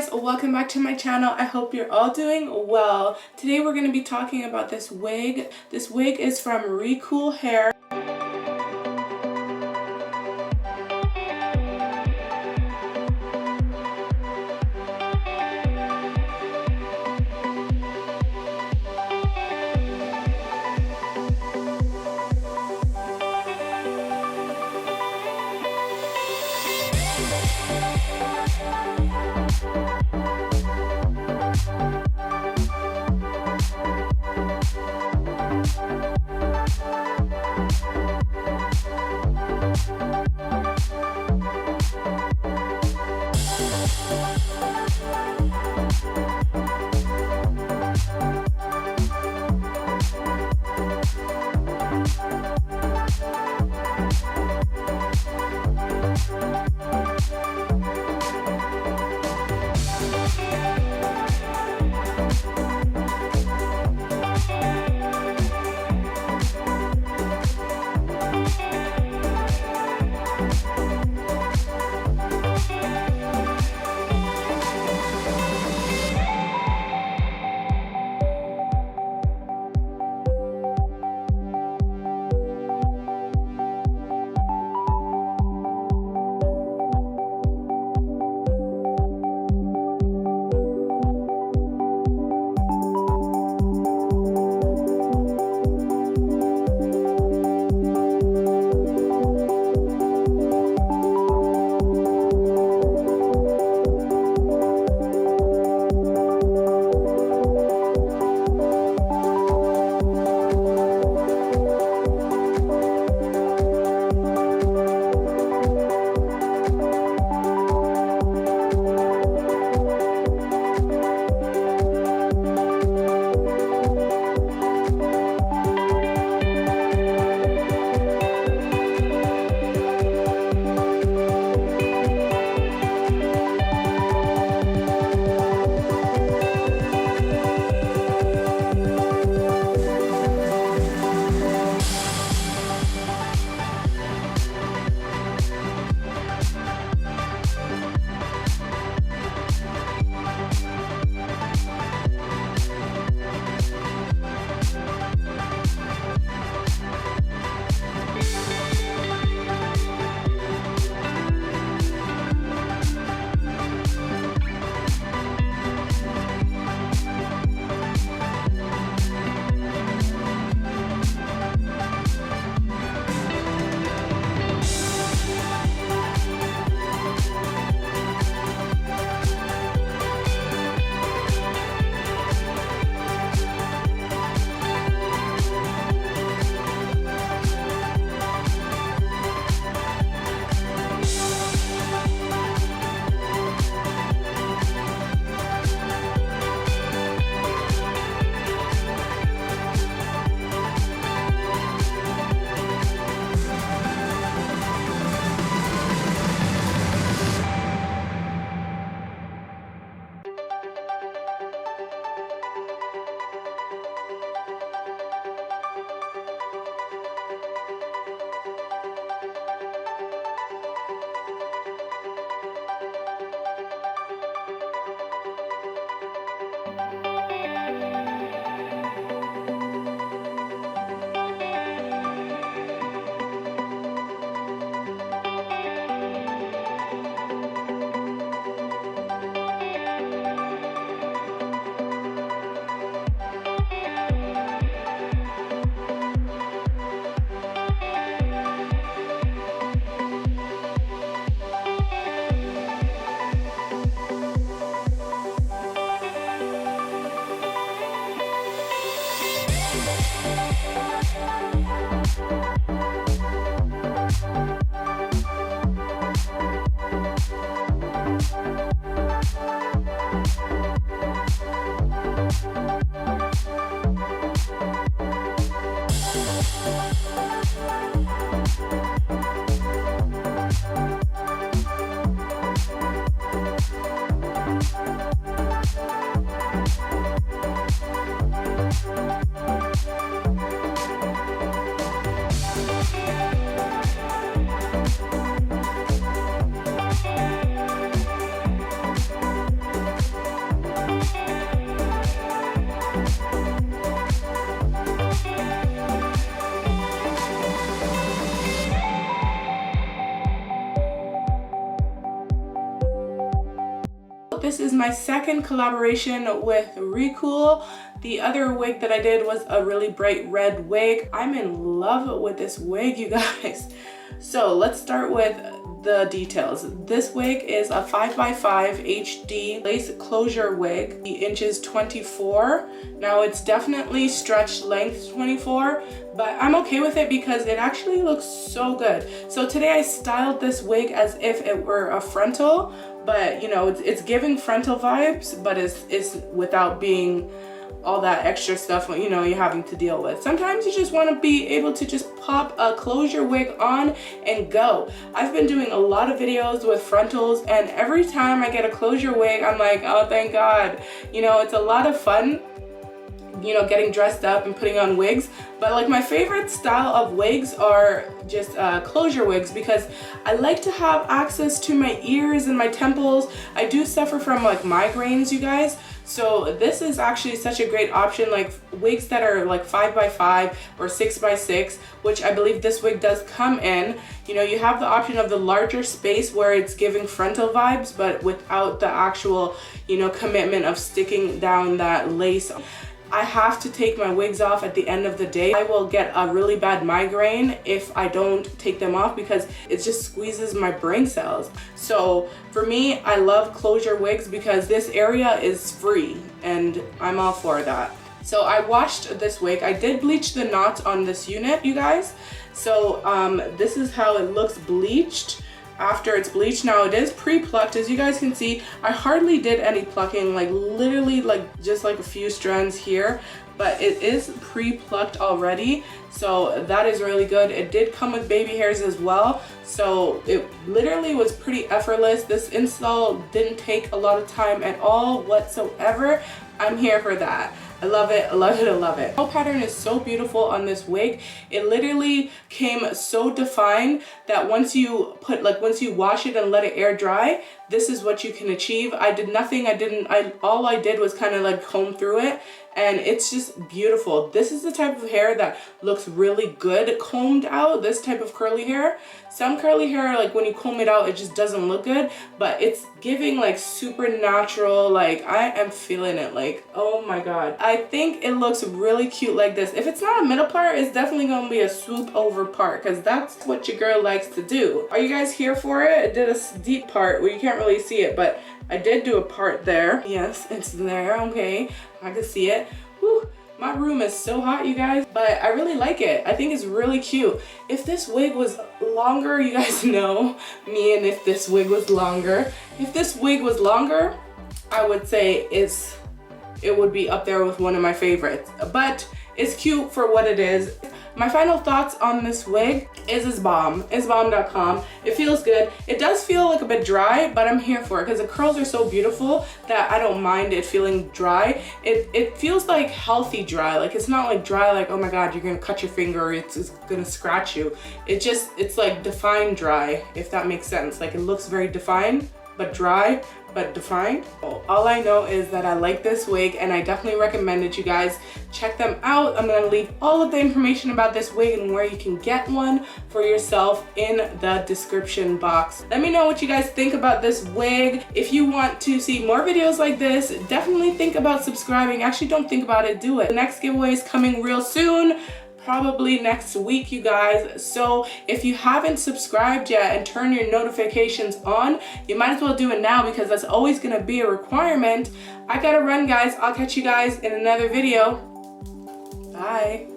guys, welcome back to my channel. I hope you're all doing well. Today we're going to be talking about this wig. This wig is from Recool hair. this is my second collaboration with Recool. The other wig that I did was a really bright red wig. I'm in love with this wig, you guys. So let's start with the details. This wig is a 5x5 HD lace closure wig. The inch is 24. Now it's definitely stretched length 24, but I'm okay with it because it actually looks so good. So today I styled this wig as if it were a frontal, but you know, it's giving frontal vibes, but it's without being all that extra stuff, you know, you're having to deal with. Sometimes you just want to be able to just pop a closure wig on and go. I've been doing a lot of videos with frontals, and every time I get a closure wig, I'm like, oh, thank God. You know, it's a lot of fun, you know, getting dressed up and putting on wigs. But like my favorite style of wigs are just closure wigs, because I like to have access to my ears and my temples. I do suffer from like migraines, you guys. So this is actually such a great option, like wigs that are like 5x5 or 6x6, which I believe this wig does come in. You know, you have the option of the larger space where it's giving frontal vibes, but without the actual, you know, commitment of sticking down that lace. I have to take my wigs off at the end of the day. I will get a really bad migraine if I don't take them off, because it just squeezes my brain cells. So for me, I love closure wigs because this area is free and I'm all for that. So I washed this wig. I did bleach the knots on this unit, you guys. So this is how it looks bleached after it's bleached. Now it is pre-plucked, as you guys can see. I hardly did any plucking, like literally like just like a few strands here, but it is pre-plucked already, so that is really good. It did come with baby hairs as well, so it literally was pretty effortless. This install didn't take a lot of time at all whatsoever. I'm here for that. I love it, I love it, I love it. The whole pattern is so beautiful on this wig. It literally came so defined that once you wash it and let it air dry, this is what you can achieve. I did nothing, all I did was kind of like comb through it, and it's just beautiful. This is the type of hair that looks really good combed out, this type of curly hair. Some curly hair, like when you comb it out, it just doesn't look good, but it's giving like super natural. Like I am feeling it, like, oh my God. I think it looks really cute like this. If it's not a middle part, it's definitely gonna be a swoop over part, because that's what your girl likes to do. Are you guys here for it? I did a deep part where you can't really see it, but I did do a part there. Yes, it's there, okay. I can see it. Whew. My room is so hot, you guys, but I really like it. I think it's really cute. If this wig was longer, you guys know me, and if this wig was longer. If this wig was longer, I would say it would be up there with one of my favorites, but it's cute for what it is. My final thoughts on this wig is it's bomb. It's bomb.com. It feels good. It does feel like a bit dry, but I'm here for it because the curls are so beautiful that I don't mind it feeling dry. It feels like healthy dry. Like it's not like dry like, oh my God, you're gonna cut your finger or it's gonna scratch you. It's like defined dry, if that makes sense. Like it looks very defined, but dry, but defined. All I know is that I like this wig and I definitely recommend it, you guys. Check them out. I'm gonna leave all of the information about this wig and where you can get one for yourself in the description box. Let me know what you guys think about this wig. If you want to see more videos like this, definitely think about subscribing. Actually, don't think about it, do it. The next giveaway is coming real soon. Probably next week, you guys. So if you haven't subscribed yet and turn your notifications on, you might as well do it now, because that's always gonna be a requirement. I gotta run, guys. I'll catch you guys in another video. Bye.